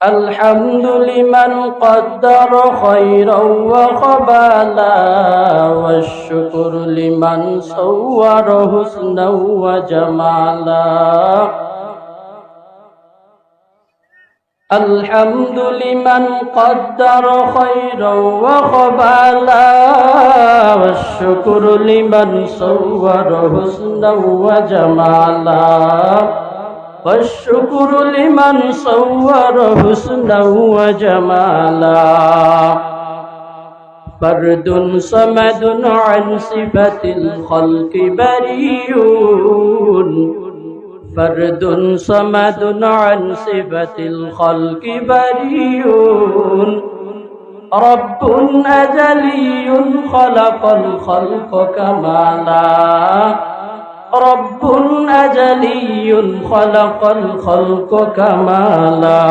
الحمد لمن قدر خيرا وخبالا والشكر لمن صور حسنا وجمالا الحمد لمن قدر خيرا وخبالا والشكر لمن صور حسنا وجمالا والشكر لمن صور حسنا وجمالا فرد صمد عن صفة الخلق بريء فرد صمد عن صفة الخلق بريء رب أجلي خلق الخلق كمالا رب أجلي خلق الخلق كمالا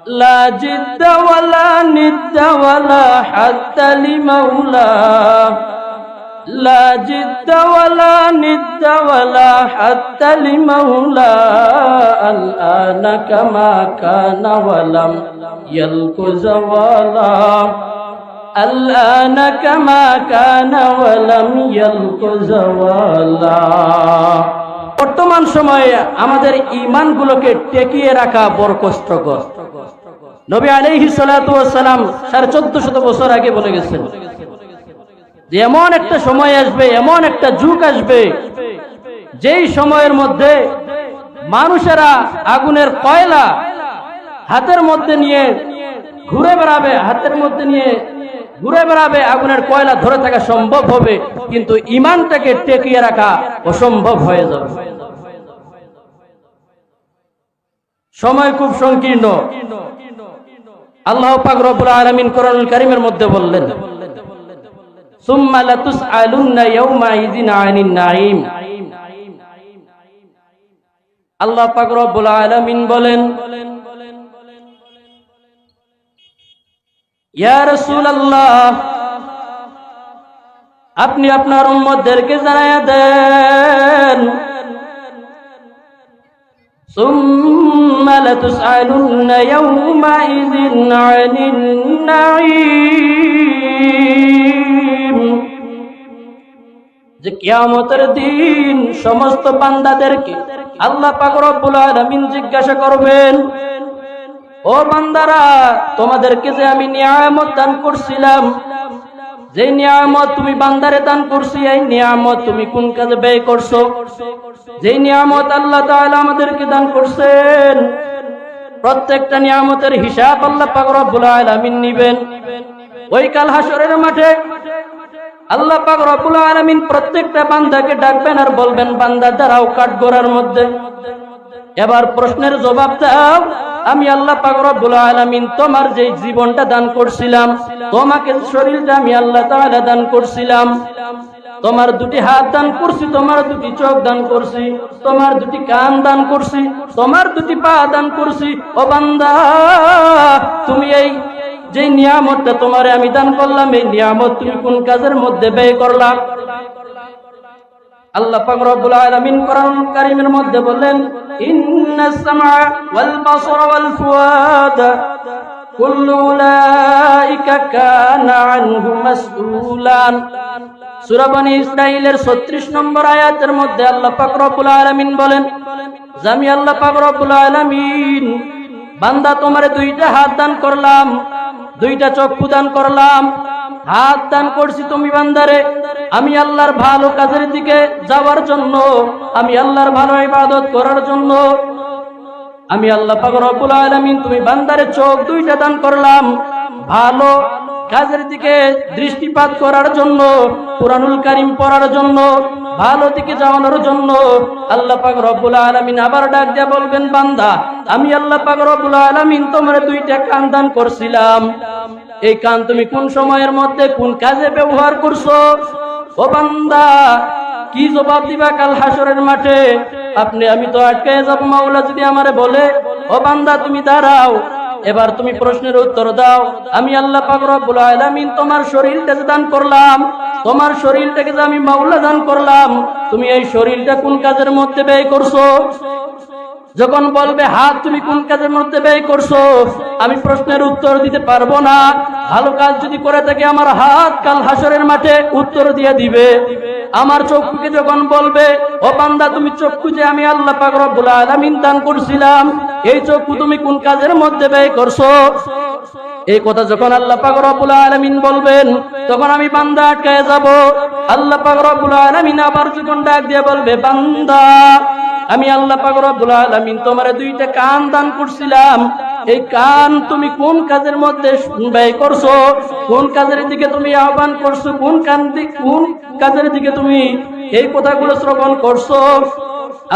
لا جد ولا ند ولا حد لمولاه لا جد ولا ند ولا حد لمولاه الآن كما كان ولم يلق زوالا الآن كما كان ولم يلق زوالا বর্তমান সময়ে আমাদের ঈমানগুলোকে টেকিয়ে রাখা বড় কষ্টকর। নবী আলাইহিস সালাতু ওয়াস সালাম 1450 বছর আগে বলে গেছেন যে এমন একটা সময় আসবে, এমন একটা যুগ আসবে যেই সময়ের মধ্যে মানুষেরা আগুনের কয়লা হাতের মধ্যে নিয়ে ঘুরে বেড়াবে, হাতের মধ্যে নিয়ে ঘুরে বেড়াবে, আগুনের কয়লা ধরে থাকা সম্ভব হবে, কিন্তু ঈমানটাকে টেকিয়ে রাখা অসম্ভব হয়ে যাবে। সময় খুব সংকীর্ণ। আল্লাহ পাক রব্বুল আলামিন কোরআনুল কারীমের মধ্যে বললেন, সুম্মা লাতুসআলুন্না ইয়াওমাইযিন আনিন নাঈম। আল্লাহ পাক রব্বুল আলামিন বলেন, ইয়া রাসূলুল্লাহ, আপনি আপনার উম্মতদেরকে জানায়া দেন, সুম্মা লাতুসআলুন্না ইয়াওমাইযিন আনিন নাঈম, যে কিয়ামতের দিন সমস্ত বান্দাদেরকে আল্লাহ পাক রব্বুল আলামিন জিজ্ঞাসা করবেন, ও বান্দারা, তোমাদেরকে যে আমি নিয়ামত দান করছিলাম, যে নিয়ামত তুমি বান্দারে দান করছি, এই নিয়ামত তুমি কোন কাজে ব্যয় করছো? যে নিয়ামত আল্লাহ তাআলা আমাদেরকে দান করছেন, প্রত্যেকটা নিয়ামতের হিসাব আল্লাহ পাক রব্বুল আলামিন নিবেন। ওই কাল হাসরের মাঠে আল্লাহ পাক রব্বুল আলামিন প্রত্যেকটা বান্দাকে ডাকবেন আর বলবেন, বান্দা দাঁড়াও কাঠগড়ার মধ্যে, এবার প্রশ্নের জবাব দাও। আমি আল্লাহ পাক রব্বুল আলামিন তোমার যে জীবনটা দান করছিলাম, তোমাকে শরীরটা আমি আল্লাহ তাআলা দান করছিলাম, তোমার দুটি হাত দান করছি, তোমার দুটি চোখ দান করছি, তোমার দুটি কান দান করছি, তোমার দুটি পা দান করছি। ও বান্দা, তুমি এই যে নিয়ামতটা তোমারে আমি দান করলাম, এই নিয়ামত তুমি কোন কাজের মধ্যে ব্যয় করলা? আল্লাহ পাক রব্বুল আলামিন কোরআনুল কারীমের মধ্যে বলেন, ইন্নাস সামআ ওয়াল বাসারা ওয়াল ফুয়াদা কুল্লু উলাইকা কানা আনহু মাসউলান। সূরা বনী ইসরাঈলের 36 নম্বর আয়াতের মধ্যে আল্লাহ পাক রব্বুল আলামিন বলেন, আমি আল্লাহ পাক রব্বুল আলামিন বান্দা তোমারে দুইটা হাত দান করলাম, দুইটা চক্ষু দান করলাম, হাত দান করছি তুমি বান্দারে আমি আল্লাহর ভালো কাজের দিকে যাওয়ার জন্য, আমি আল্লাহর ভালো ইবাদত করার জন্য। আমি আল্লাহ পাক রব্বুল আলামিন তুমি বান্দারে চোখ দুইটা দান করলাম, ভালো কাজের দিকে দৃষ্টিপাত করার জন্য, কুরআনুল কারীম পড়ার জন্য, ভালো দিকে যাওয়ানোর জন্য। আল্লাহ পাক রব্বুল আলামিন আবার ডাক দিয়ে বলবেন, বান্দা আমি আল্লাহ পাক রব্বুল আলামিন তোমারে দুইটা কান দান করছিলাম, এই কান তুমি কোন সময়ের মধ্যে কোন কাজে ব্যবহার করছো? ও বান্দা, কি জবাব দিবা কাল হাসরের মাঠে? আমি তো আটকে যাব মাওলা যদি আমারে বলে, ও বান্দা তুমি দাঁড়াও, এবার তুমি প্রশ্নের উত্তর দাও। আমি আল্লাহ পাক রব্বুল আলামিন তোমার শরীরটা দান করলাম, তোমার শরীরটাকে যে আমি মাওলা দান করলাম, তুমি এই শরীরটা কোন কাজের মধ্যে ব্যয় করছো? যখন বলবে হাত তুমি কোন কাজের মধ্যে ব্যয় করছো, আমি প্রশ্নের উত্তর দিতে পারবো না। ভালো কাজ যদি করে থাকে আমার হাত কাল হাসরের মাঠে উত্তর দিয়ে দিবে। আমার চক্ষুকে যখন বলবে ও বান্দা তুমি চক্ষু যে আমি আল্লাহ পাক রব্বুল আলামিন দান করছিলাম, এই চক্ষু তুমি কোন কাজের মধ্যে ব্যয় করছো, এই কথা যখন আল্লাহ পাক রব্বুল আলামিন বলবেন, তখন আমি বান্দা আটকায় যাব। আল্লাহ পাক রব্বুল আলামিন আবার যখন ডাক দিয়ে বলবে, বান্দা আমি আল্লাহ পাক রব্বুল আলামিন তোমারে দুইটা কান দান করছিলাম, এই কান তুমি কোন কাজের মধ্যে ব্যয় করছো, কোন কাজের দিকে তুমি আহ্বান করছো, কোন কাজের দিকে তুমি এই কথাগুলো শ্রবণ করছো।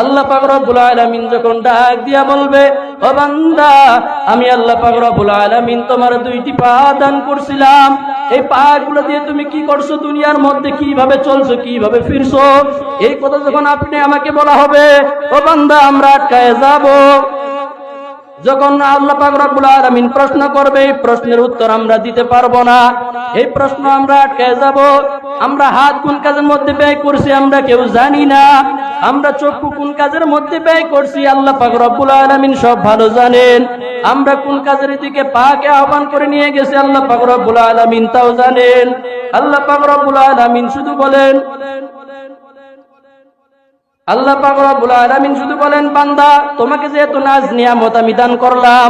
আল্লাহ পাক রব্বুল আলামিন যখন ডাক দিয়া বলবে, ও বান্দা আমি আল্লাহ পাক রব্বুল আলামিন তোমার দুইটি পা দান করছিলাম, এই পা গুলো দিয়ে তুমি কি করছো, দুনিয়ার মধ্যে কিভাবে চলছো, কিভাবে ফিরছো, এই কথা যখন আপনি আমাকে বলা হবে, ও বান্দা আমরা আটকায় যাব। যখন আল্লাহ পাক রব্বুল আলামিন প্রশ্ন করবে, এই প্রশ্নের উত্তর আমরা দিতে পারবো না, এই প্রশ্ন আমরা আটকে যাব। আমরা হাত কোন কাজের মধ্যে ব্যয় করছি আমরা কেউ জানি না, আমরা চক্ষু কোন কাজের মধ্যে ব্যয় করছি আল্লাহ পাক রব্বুল আলামিন সব ভালো জানেন। আমরা কোন কাজের দিকে পাকে আহ্বান করে নিয়ে গেছি আল্লাহ পাক রব্বুল আলামিন তাও জানেন। আল্লাহ পাক রব্বুল আলামিন শুধু বলেন, আল্লাহ পাক রব্বুল আলামিন শুধু বলেন, বান্দা তোমাকে যে এত নাজ নিয়ামত আমি দান করলাম,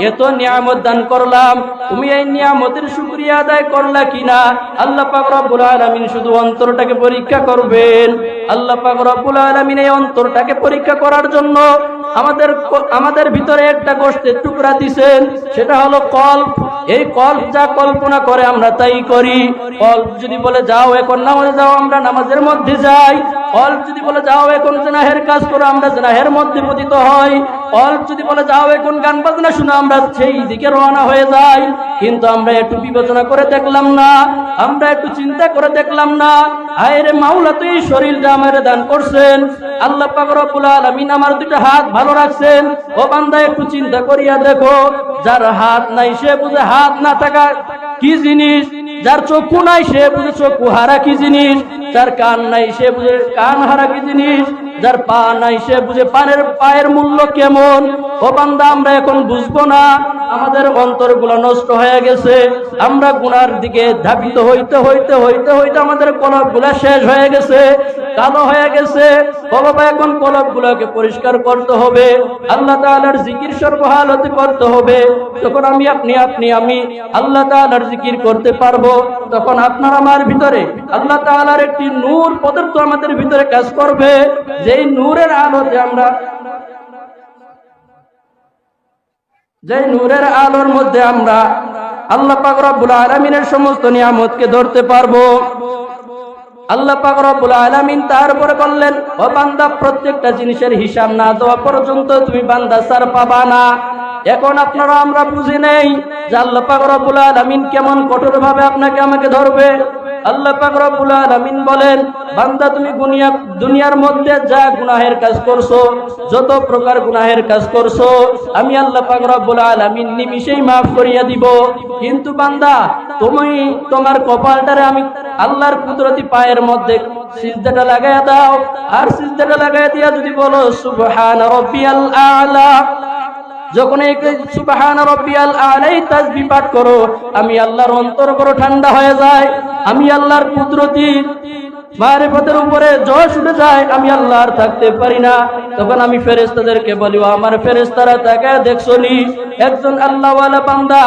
এত নিয়ামত দান করলাম, তুমি এই নিয়ামতের শুকরিয়া আদায় করলা কিনা। আল্লাহ পাক রব্বুল আলামিন শুধু অন্তরটাকে পরীক্ষা করবেন। আল্লাহ পাক রব্বুল আলামিন এই অন্তরটাকে পরীক্ষা করার জন্য আমাদের ভিতরে একটা গোশতের টুকরা দিবেন, সেটা হলো কল্প। এই কল্প যা কল্পনা করে আমরা তাই করি। কল্প যদি বলে যাও এখন নামাজে যাও, আমরা নামাজের মধ্যে যাই। কল্প যদি বলে যাও এখন জেনাহের কাজ করো, আমরা জেনাহের মধ্যে পতিত হই। কল্প যদি বলে যাও এখন গান বাজনা শুনো, আমরা সেই দিকে রওনা হয়ে যাই। কিন্তু আমরা একটু বিবেচনা করে দেখলাম না, আমরা একটু চিন্তা করে দেখলাম না, আরে মাওলা তো এই শরীরটা আমারে দান করছেন, আল্লাহ পাক রব্বুল আলামিন আমার দুটো হাত ভালো রাখছেন। ও বান্দা একটু চিন্তা করিয়া দেখো, যার হাত নাই সে বুঝে হাত না থাকা কি জিনিস, যার চক্ষু নাই সে বুঝে চক্ষু হারা কি জিনিস, যার কান নাই সে বুঝে কান হারা কি জিনিস, যার পা নাই সে বুঝে পায়ের মূল্য কেমন। ও বান্দা আমরা এখন বুঝবো না, আমাদের অন্তরগুলো নষ্ট হয়ে গেছে, আমরা গুনার দিকে ধাবিত হইতে হইতে হইতে হইতে আমাদের কলবগুলো শেষ হয়ে গেছে, কালো হয়ে গেছে। ও বাবা এখন কলবগুলোকে পরিষ্কার করতে হবে, আল্লাহ তাআলার জিকির সর্বহালতে করতে হবে। যখন আমি আল্লাহ তাআলার জিকির করতে পারবো, তখন আপনার আমার ভিতরে আল্লাহ তাআলার একটি নূর পদার্থ আমাদের ভিতরে কাজ করবে, যেই নূরের আলোতে যেই নূরের আলোর মধ্যে আমরা আল্লাহ পাক রব্বুল আলামিনের সমস্ত নিয়ামতকে ধরতে পারবো। আল্লাহ পাক রব্বুল আলামিন তারপরে বললেন, ও বান্দা প্রত্যেকটা জিনিসের হিসাব না দেওয়া পর্যন্ত তুমি বান্দা ছাড় পাবা না। এখন আপনারা আমরা বুঝি নেই যে আল্লাহ পাক রব্বুল আলামিন কেমন কঠোর ভাবে আপনাকে আমাকে ধরবে। আল্লাহ পাক রব্বুল আলামিন বলেন, বান্দা তুমি দুনিয়ার মধ্যে যা গুনাহের কাজ করছো, যত প্রকার গুনাহের কাজ করছো, আমি আল্লাহ পাক রব্বুল আলামিন নিমিষেই মাফ করিয়া দিব। কিন্তু বান্দা তুমি তোমার কপালটারে আমি আল্লাহর কুদরতি পায়ের মধ্যে সিজদাটা লাগাইয়া দাও, আর সিজদাটা লাগাইয়া দিয়া যদি বলো সুবহান রাব্বিয়াল আ'লা, যখন এই সুবহান রাব্বিয়াল আ'লা তাসবিহ পাঠ করো, আমি আল্লাহর অন্তর বড় ঠান্ডা হয়ে যায়, আমি আল্লাহর কুদরতি মারিফতের উপরে জোশ উঠে যায়, আমি আল্লাহ আর থাকতে পারি না। তখন আমি ফেরেশতাদেরকে বলি, আমার ফেরেশতারা তাকায় দেখছনি, একজন আল্লাহওয়ালা বান্দা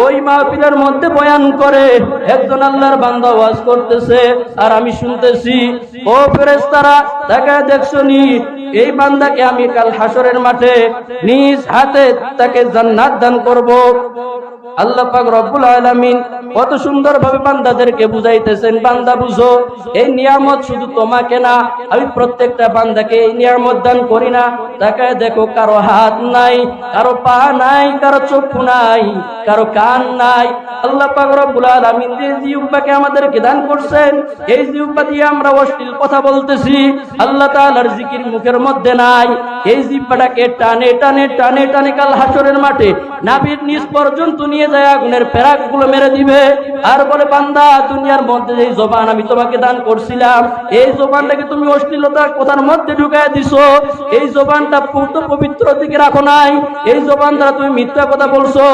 ওই মাহফিলের মধ্যে বয়ান করে, একজন আল্লাহর বান্দা ওয়াজ করতেছে আর আমি শুনতেছি। ও ফেরেশতারা তাকায় দেখছনি, এই বান্দাকে আমি কাল হাসরের মাঠে নিজ হাতে তাকে জান্নাত দান করব। আল্লাহ পাক রব্বুল আলামিন কত সুন্দর ভাবে বান্দাদেরকে বুঝাইতেছেন, বান্দা বুঝো এই নিয়ামত শুধু তোমাকে না, আমি প্রত্যেকটা বান্দাকে এই নিয়ামত দান করি না। তাকায় দেখো, কারো হাত নাই, কারো পা নাই, কারো চক্ষু নাই, কারো কান নাই। আল্লাহ পাক রব্বুল আলামিন যে জিহ্বাকে আমাদেরকে দান করছেন, এই জিহ্বা দিয়ে আমরা অশ্লীল কথা বলতেছি, আল্লাহ তাআলার জিকির মুখের মধ্যে নাই। এই জিহ্বাটাকে টানে টানে টানে টানে কাল হাসরের মাঠে নাভির নিচ পর্যন্ত নিয়ে যায় আগুনের পেরাকগুলো মেরে দিবে, আর বলে বান্দা দুনিয়ার মধ্যে যেই জবান আমি তোমাকে দান করছিলাম, বলছিলাম, এই জবানটাকে তুমি অশ্লীলতা কথার মধ্যে ঢুকায় দিছো, এই জবানটা পূর্ণ পবিত্র দিকে রাখো নাই, এই জবান দ্বারা তুমি মিথ্যা কথা বলছো।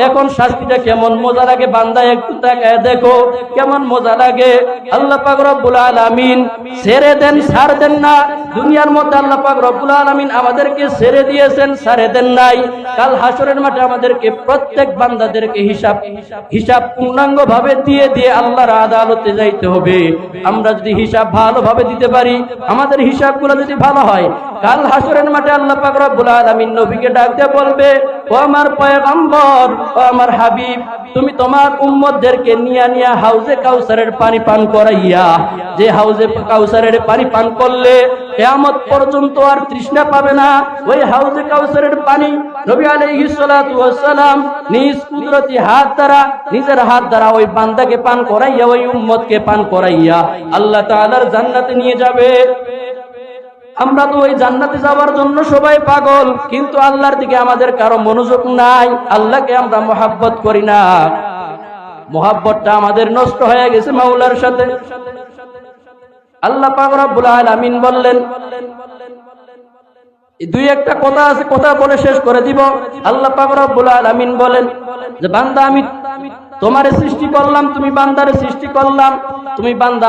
এখন শাস্তিটা কেমন মজা লাগে বান্দা, একটু তাকায় দেখো কেমন মজা লাগে। আল্লাহ পাক রব্বুল আলামিন ছেড়ে দেন, ছাড় দেন না। দুনিয়ার মধ্যে আল্লাহ পাক রব্বুল আলামিন আমাদেরকে ছেড়ে দিয়েছেন, ছাড়ে দেন নাই। কাল হাসরের মাঠে আমাদেরকে প্রত্যেক বান্দাদেরকে হিসাব পূর্ণাঙ্গ ভাবে দিয়ে দিয়ে আল্লাহর আদালতে যাইতে হবে। আমরা যদি হিসাব ভালোভাবে দিতে পারি, আমাদের হিসাবগুলো যদি ভালো হয়, কাল হাসরের মাঠে আল্লাহ পাক রব্বুল আলামিন নবীকে ডাক দিয়ে বলবে, ও আমার পয়গম্বর, ও আমার হাবিব, তুমি তোমার উম্মতদেরকে নিয়ে হাউজে কাউসারের পানি পান করাইয়া, যে হাউজে কাউসারের পানি পান করলে কিয়ামত পর্যন্ত আর তৃষ্ণা পাবে না, ওই হাউজে কাউসারের পানি নবী আলাইহিস সালাতু ওয়াস সালাম নিজ কুদরতি হাত দ্বারা, নিজের হাত দ্বারা ওই বান্দাকে পান করাইয়া, ওই উম্মতকে পান করাইয়া আল্লাহ তাআলার জান্নাতে নিয়ে যাবে। আমরা তো ওই জান্নাতে যাওয়ার জন্য সবাই পাগল, কিন্তু আল্লাহর দিকে আমাদের কারো মনোযোগ নাই। আল্লাহকে আমরা মহাব্বত করি না, মহাব্বতটা আমাদের নষ্ট হয়ে গেছে মাওলার সাথে। আল্লাহ পাক রব্বুল আলামিন বললেন, দুই একটা কথা আছে, কথা বলে শেষ করে দিব। আল্লাহ পাক রব্বুল আলামিন বলেন যে, বান্দা আমি তোমারে সৃষ্টি করলাম, তুমি বান্দারে সৃষ্টি করলাম, তুমি বান্দা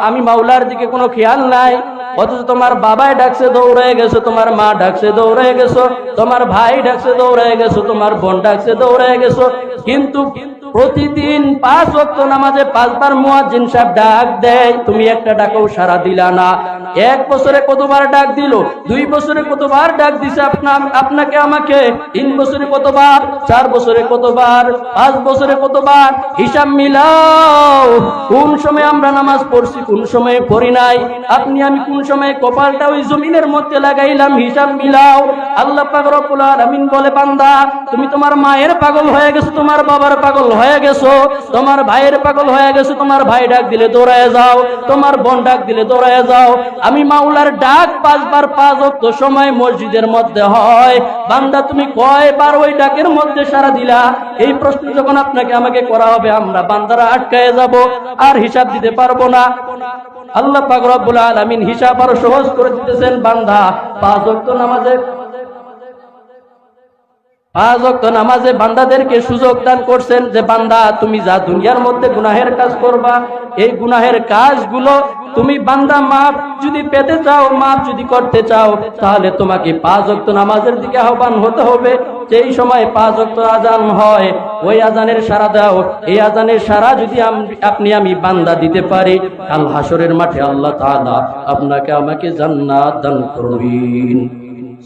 আমি মাওলার দিকে কোনো খেয়াল নাই। অথচ তোমার বাবাই ডাকছে দৌড়ে গেছো, তোমার মা ডাকছে দৌড়ে গেছো, তোমার ভাই ডাকছে দৌড়ে গেছো, তোমার বোন ডাকছে দৌড়ে গেছো, কিন্তু প্রতিদিন 5 ওয়াক্ত নামাজে 5 বার মুয়াজ্জিন সাহেব ডাক দেয়, তুমি একটা ডাকও সাড়া দিলা না। 1 বছরে কতবার ডাক দিল, 2 বছরে কতবার ডাক দিছে আপনাকে আমাকে, 3 বছরে কতবার, 4 বছরে কতবার, 5 বছরে কতবার, হিসাব মিলাও। কোন সময় আমরা নামাজ পড়ছি, কোন সময় পড়ি নাই, আপনি আমি কোন সময় কপালটা ওই জমিনের মধ্যে লাগাইলাম, হিসাব মিলাও। আল্লাহ পাক রব্বুল আলামিন বলে, বান্দা তুমি তোমার মায়ের পাগল হয়ে গেছো, তোমার বাবার পাগল হয়ে গেছো, তোমার ভাইয়ের পাগল হয়ে গেছো, তোমার ভাই ডাক দিলে দৌড়ায় যাও, তোমার বোন ডাক দিলে দৌড়ায় যাও। আমি মাওলার ডাক 5 বার 5 ওয়াক্ত সময় মসজিদের মধ্যে হয়, বান্দা তুমি কয়বার ওই ডাকের মধ্যে সাড়া দিলা? এই প্রশ্ন যখন আপনাকে আমাকে করা হবে, আমরা বান্দারা আটকায় যাব, আর হিসাব দিতে পারবো না। আল্লাহ পাক রব্বুল আলামিন হিসাব আরো সহজ করে দিতেছেন। বান্দা 5 ওয়াক্ত নামাজে বান্দাদেরকে সুযোগ দান করছেন যে, বান্দা তুমি যা দুনিয়ার মধ্যে গুনাহের কাজ করবা, এই গুনাহের কাজগুলো তুমি বান্দা মাপ যদি পেতে চাও, মাপ যদি করতে চাও, তাহলে তোমাকে 5 ওয়াক্ত নামাজের দিকে আহ্বান হতে হবে। যেই সময় 5 ওয়াক্ত আজান হয়, ওই আজানের সাড়া দাও। এই আজানের সাড়া যদি আপনি আমি বান্দা দিতে পারি, কাল হাসরের মাঠে আল্লাহ তাআলা আপনাকে আমাকে জান্নাত দান করবেন।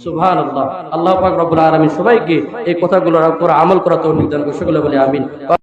সুবহানাল্লাহ। আল্লাহ পাক রব্বুল আলামিন সবাইকে এই কথাগুলোর উপর আমল করা তৌফিক দান করুন। সকলে বলে আমিন।